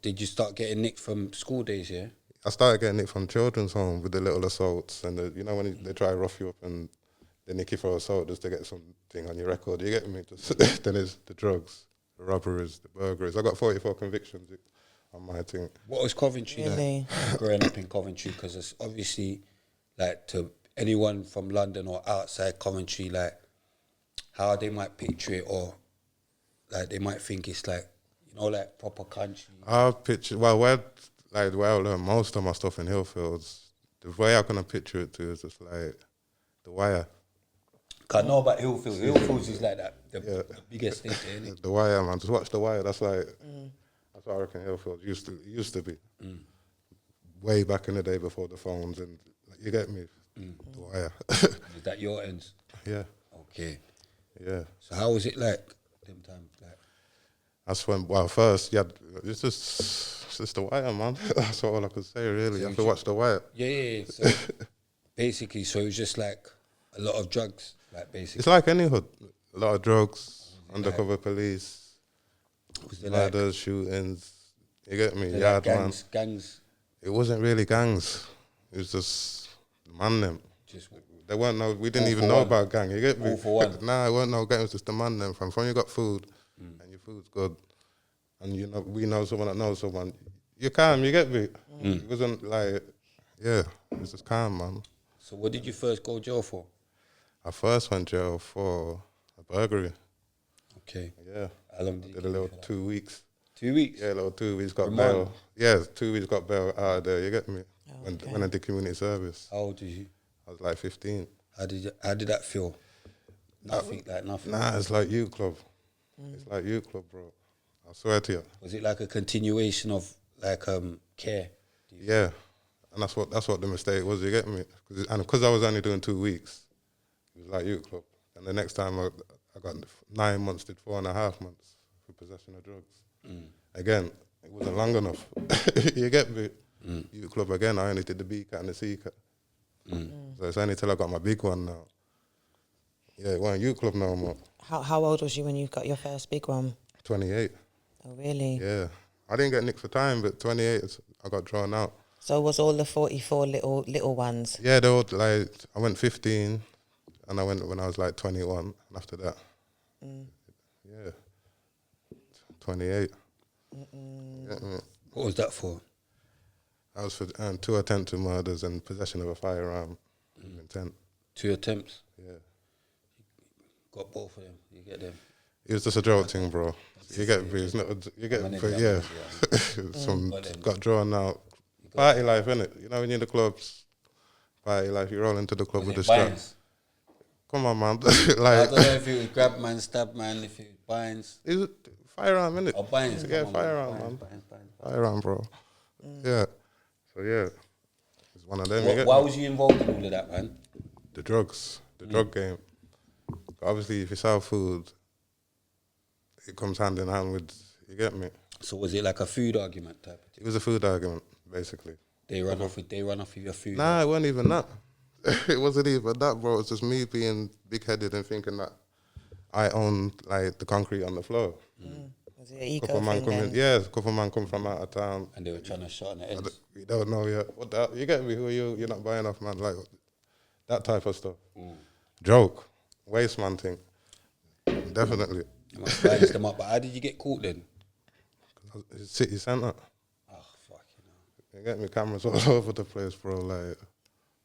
did you start getting nicked from school days, yeah? I started getting it from children's home with the little assaults and the, you know when they try to rough you up and they nick you for assault just to get something on your record. You get me? Then there's the drugs, the robberies, the burglaries. I got 44 convictions on my thing. What was Coventry like growing up in Coventry? Because it's obviously like to anyone from London or outside Coventry, like how they might picture it or like they might think it's like, you know, like proper country. I picture, well, where I learned most of my stuff in Hillfields, the way I can picture it too is just like The Wire. I know about Hillfields. Hillfields is like that, the biggest thing, isn't it? The Wire, man. Just watch The Wire. That's like, that's what I reckon Hillfields used to be. Way back in the day before the phones and, like, you get me? The Wire. Is that your ends? Yeah. Okay. Yeah. So how was it like them times? Like, That's when, well, first, yeah, it's just The Wire, man. That's all I could say, really. You have to watch The Wire. Yeah. So basically, so it was just like a lot of drugs, like basically. It's like any hood. A lot of drugs, undercover police, murders, shootings. You get me? Yard man. Gangs. It wasn't really gangs. It was just man them. There weren't no. We didn't even know about gang. You get me? All for one. Nah, it weren't no gang. It was just the man them. From you got food, and your food's good, and you know we know someone that knows someone. You're calm. You get me? It wasn't like, yeah, it was just calm, man. So what did you first go jail for? I first went jail for a burglary. Okay. Yeah. How long did you did a little 2 weeks. 2 weeks? Yeah, a little 2 weeks got bail. Yeah, 2 weeks got bail out of there. You get me? When I did community service. How old was you? I was like 15. How did that feel? Nothing. Nah, it's like youth club. It's like youth club, bro. I swear to you. Was it like a continuation of like care? Yeah, and that's what the mistake was. You get me? Because I was only doing 2 weeks, it was like youth club. And the next time I got 9 months, did 4.5 months for possession of drugs. Again, it wasn't long enough. You get me? Youth club again. I only did the B cat and the C cat. So it's only till I got my big one now. Yeah, it wasn't youth club no more. How old was you when you got your first big one? 28. Oh, really? Yeah. I didn't get nicked for time, but 28, I got drawn out. So was all the 44 little ones? Yeah, they were like, I went 15, and I went when I was like 21, and after that, yeah, 28. Yeah, What was that for? that was for 2 attempted murders and possession of a firearm with intent. 2 attempts? Yeah. Got both of them, you get them? It was just a joke thing, bro. You get me, it's not, you get me, yeah. Got drawn out. Party life, innit? You know when you're in the clubs, party life, you roll into the club with the strap. Come on, man. Like, I don't know if it was grab man, stab man, if it was binds. Is it firearm, innit? Or binds. Yeah, firearm, man. Firearm, bro. Yeah. So, yeah. It's one of them. Why was you involved in all of that, man? The drugs. The drug game. Obviously, if you sell food, it comes hand in hand with, you get me? So was it like a food argument type of thing? It was a food argument, basically. They run off with your food? Nah, it wasn't even that. It wasn't even that, bro. It was just me being big-headed and thinking that I own, like, the concrete on the floor. Was it an ego thing then? Yeah, a couple of man come from out of town. And they were trying to shot on the ends? You don't know yet. What the hell? You get me? Who are you? You're not buying off, man. Like, that type of stuff. Joke. Waste man thing. Definitely. You must balance them up. But how did you get caught then? It's city centre. Oh, fuck, you know. You get me? Cameras all over the place, bro. Like,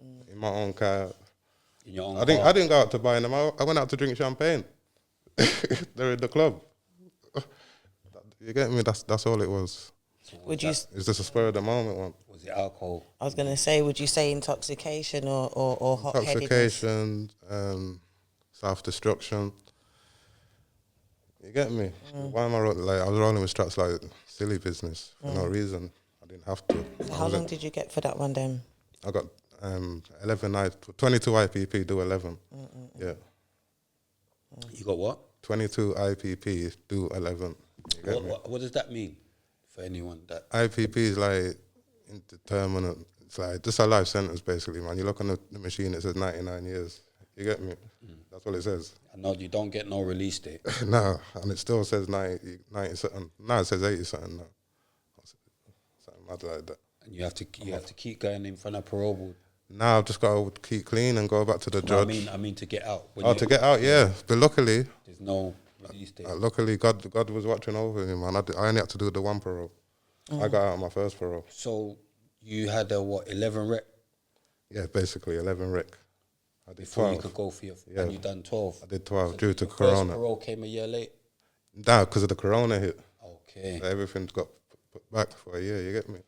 in my own car. In your own I didn't go out to buy them. I went out to drink champagne. They're in the club. You get me? That's all it was. So Would you? It's just a spur of the moment one. Was it alcohol? I was gonna say, would you say intoxication or hot-headedness? Intoxication, self-destruction. You get me? Why am I like? I was rolling with straps like silly business for no reason. I didn't have to. So how long did you get for that one then? I got 22 IPP, do 11. Yeah. You got what? 22 IPP, do 11. You get me? What does that mean for anyone? That IPP is like indeterminate. It's like just a life sentence, basically, man. You look on the machine, it says 99 years. You get me? That's what it says. I know you don't get no release date. No, and it still says 90 something. Now it says 80 something now. mad like that. And you have to keep going in front of parole board. Now I've just got to keep clean and go back to the judge. I mean to get out. To get out, yeah. But luckily, there's no release date. Luckily, God was watching over me, man. I only had to do the one parole. I got out on my first parole. So you had a 11 rec? Yeah, basically 11 rec. I did Before 12. you could go for your, and you done 12. I did 12 So due to your Corona. First parole came a year late. Nah, because of the Corona hit. Okay. So everything got put back for a year. You get me?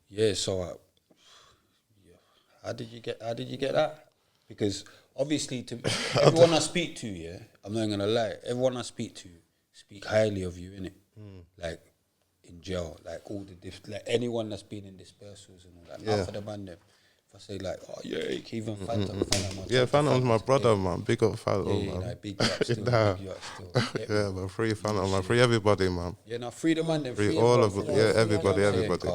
Yeah. So, how did you get that? Because obviously, to everyone I speak to, yeah, I'm not gonna lie. Everyone I speak to speak highly of you, innit? Like in jail, like all the like anyone that's been in dispersals and all that. Yeah. Now for the man them, if I say like, oh yeah, you can even Phantom. Yeah, Phantom's my brother, man. Big up Phantom, Yeah, man. like big you up still. Nah. Big you up still. Yeah, but free Phantom, man. Free everybody, man. Yeah, now free the man them. Free all of it. Yeah, everybody, Yeah. everybody.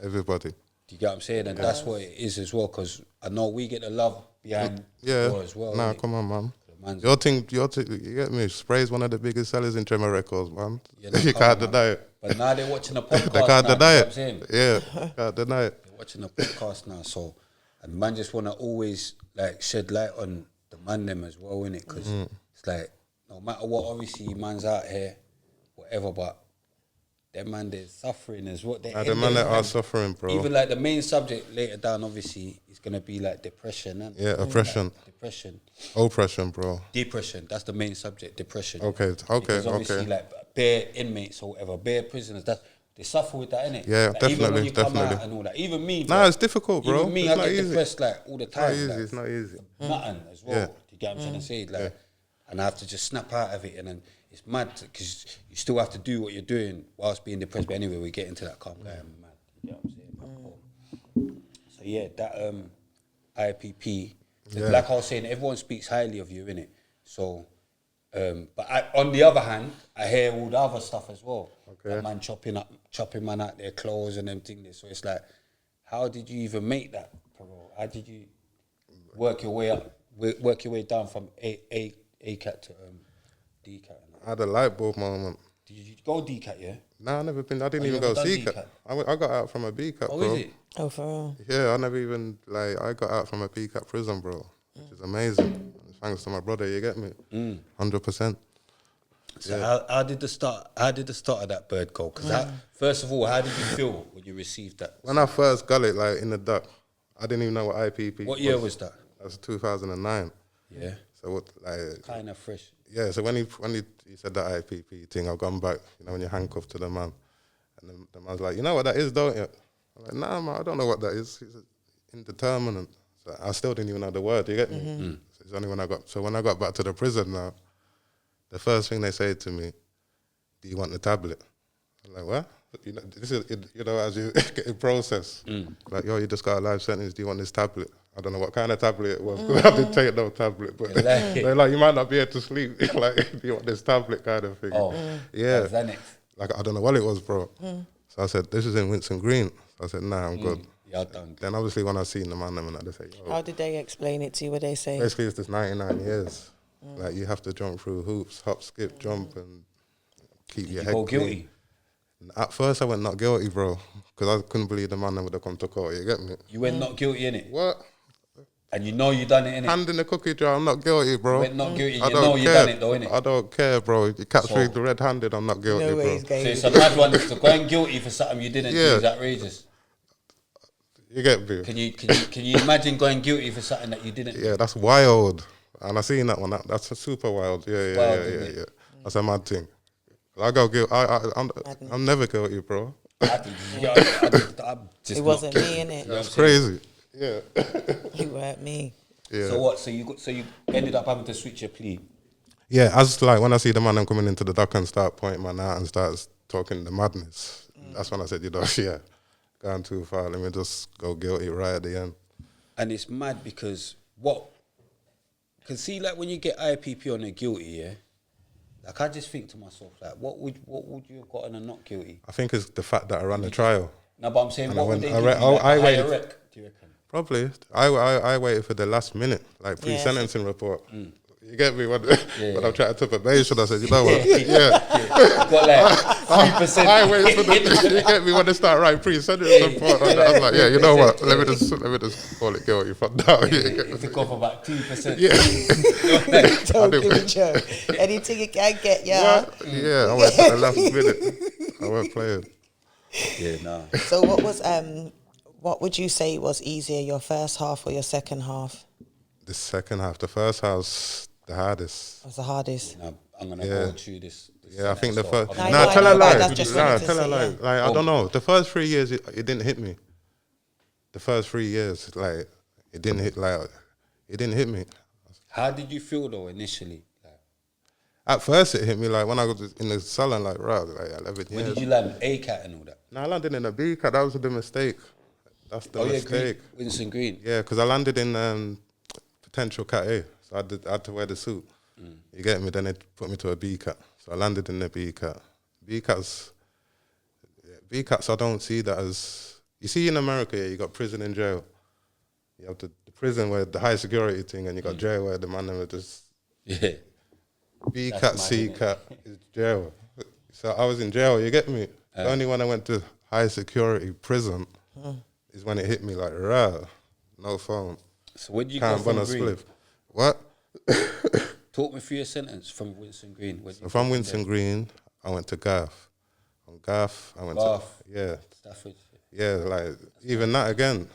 Everybody. Do you get what I'm saying? And that's what it is as well, because I know we get the love behind Yeah. war as well. Nah, innit? come on, man. Man's- Your thing, you get me? Spray's one of the biggest sellers in Tremor Records, man. Yeah, You can't deny it. But now they're watching the podcast. They can't now, deny you know it. what I'm saying? Yeah, can't deny it. They're watching the podcast now, so and man just wanna always like shed light on the man them as well, innit? Because it's like no matter what, obviously man's out here, whatever, but them man they're suffering as well. Nah, the man that are suffering, bro. Even like the main subject later down, obviously, is gonna be like depression and Yeah, oppression. like, depression. Oppression, bro. Depression, that's the main subject, depression. Okay, Because obviously, okay. like, bare inmates or whatever, bare prisoners, they suffer with that, innit? Yeah, like, even when definitely, you come definitely. out and all that. Even me, Nah, it's difficult, bro. Even me, It's I not get easy. depressed, like, all the time. It's not easy, like, it's not easy. Nothing as well. Yeah. Do you get what I'm trying to say? Like, and I have to just snap out of it, and then it's mad, because you still have to do what you're doing whilst being depressed. But anyway, we get into that calm guy, man. You get what I'm saying? So yeah, that IPP, like I was saying, everyone speaks highly of you, innit? So, but on the other hand, I hear all the other stuff as well. Okay. That man chopping man out their clothes and them things. So it's like, how did you even make that parole? How did you work your way up, work your way down from A cat to D cat? I had a light bulb moment. Did you go D cat? Yeah. Nah, I never been. I didn't you even go ever done C D-cat? cat. I got out from a B cat, Oh, bro. is it? Oh, for real? Yeah, I never even I got out from a B cat prison, bro, which is amazing. Thanks to my brother, you get me? 100%. So how did the start of that bird go? Because first of all, how did you feel when you received that? When I first got it, like in the duck, I didn't even know what IPP. What year was that? That was 2009. Yeah, So what, like, kind of fresh. yeah. So when he said that IPP thing, I've gone back. You know, when you're handcuffed to the man, and the man's like, you know what that is, don't you? I'm like, nah, man, I don't know what that is. He's indeterminate. So I still didn't even know the word. You get me? So it's only when I got back to the prison now, the first thing they say to me, do you want the tablet? I'm like, what? You know, this is, you know, as you get in process, like, yo, you just got a life sentence, do you want this tablet? I don't know what kind of tablet it was, because I didn't take no tablet, but they're like, you might not be able to sleep, like, do you want this tablet kind of thing? Oh, yeah. Xanax. Like, I don't know what it was, bro. So I said, this is in Winston Green. So I said, nah, I'm good. Yeah, done. Then obviously when I seen the man, and they say, yo, How did they explain it to you? What they say? basically it's just 99 years. Like, you have to jump through hoops, hop, skip, jump, and keep your head Go clean. guilty. At first I went not guilty, bro, because I couldn't believe the man that would have come to court, you get me? You went not guilty in it, What? and you know you done it in it. Hand in the cookie jar, I'm not guilty, bro. You went not guilty. I You don't know care. you done it though, innit? I don't care, bro. You catch So- me red-handed, I'm not guilty, No bro. ways, So guys. it's a mad one. So going guilty for something you didn't do Yeah. is outrageous. You get me? Can you imagine going guilty for something that you didn't do? Yeah, that's wild. And I seen that one. That's super wild. Yeah. wild, isn't it? That's a mad thing. I go guilty. I'm never guilty, bro. I'm just It wasn't not- me, innit? That's crazy. Yeah. You weren't me. Yeah. So what? So you ended up having to switch your plea. Yeah, as like when I see the man them coming into the dock and start pointing man out and starts talking the madness, that's when I said, you know, yeah, going too far. Let me just go guilty right at the end. And it's mad because see, like when you get IPP on a guilty, yeah. Like I just think to myself, like, what would you have gotten a not guilty? I think it's the fact that I ran the trial. No, but I'm saying, And what I would went- they I give re- you? Like I a higher waited- rec, do you reckon? Probably. I waited for the last minute, like pre-sentencing report. You get me? When I'm trying to probation, I said, you know what? Yeah. Got like I wait for the you get me when they start writing pre-sentence report. I was like, yeah, you know what? Let me just call it girl. You from now. It took off about 2%. Yeah. Don't give a joke. Anything you can get, yeah. What? Yeah, I went to the last minute. I weren't playing. Yeah, no. So what would you say was easier, your first half or your second half? The second half. The first half, the hardest. Was the hardest? I'm gonna go through this. Yeah, I think the first. I Nah, know, tell her but like. that's just what I Nah, wanted to tell her say, like. yeah. Like I don't know. The first 3 years, it didn't hit me. The first 3 years, like it didn't hit me. How did you feel though initially? Like, At first, it hit me like when I was in the salon, like right, like 11 when years. did you land A-cat and all that? Nah, I landed in a B cat. That was the mistake. That's the Green, mistake. Winston Green. Yeah, because I landed in potential cat A, so I had to wear the suit. You get me? Then they put me to a B cat, so I landed in the B cat. B cats, I don't see that as you see in America. Yeah, you got prison and jail. You have the prison where the high security thing, and you got jail where the man them are just Yeah. B That's cat, mad, C innit? cat is jail. So I was in jail. You get me? Only when I went to high security prison is when it hit me like rah, no phone. So where did you Can't go from burn a Green? spliff. What? Talk me through your sentence from Winston Green. Where did you From go Winston Green, I went to Gaff. From Gaff, I went Bath. to yeah, Stafford. yeah. Like even that again,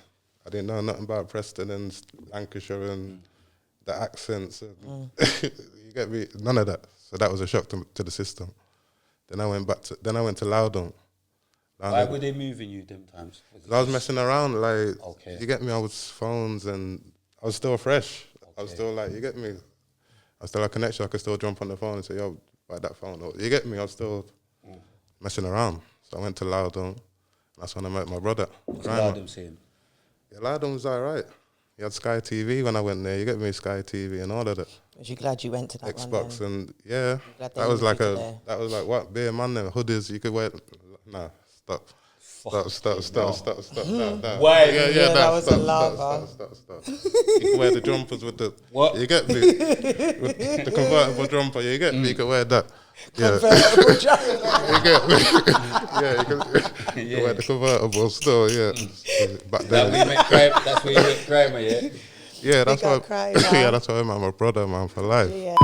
I didn't know nothing about Preston and Lancashire and the accents. And you get me? None of that. So that was a shock to the system. Then I went to Loudon. Why were they moving you them times? I was messing around, like, Okay. you get me? I was phones and I was still fresh. I was Okay. still like, you get me? I still had connection. I could still jump on the phone and say, yo, buy that phone. Or, you get me? I was still messing around. So I went to Loudon. That's when I met my brother. What's Grimer. Loudon saying? Yeah, Loudon was all right. He had Sky TV when I went there. You get me? Sky TV and all of that. Was you glad you went to that Xbox one and yeah. glad they That was like moved you there. that was like what? Bare man them hoodies you could wear. Nah, stop. Stop. Nah. Why? Yeah, that was a lava. Stop. You can wear the jumpers with the What? You get me? With the convertible jumper, you get me? You can wear that. Yeah. Convertible jumper. You get me? Yeah, you can wear the convertible still, yeah. Back then. That's where you met Grimer, yeah? Yeah, that's got why crying now. yeah, that's why I'm my brother, man, for life. Yeah.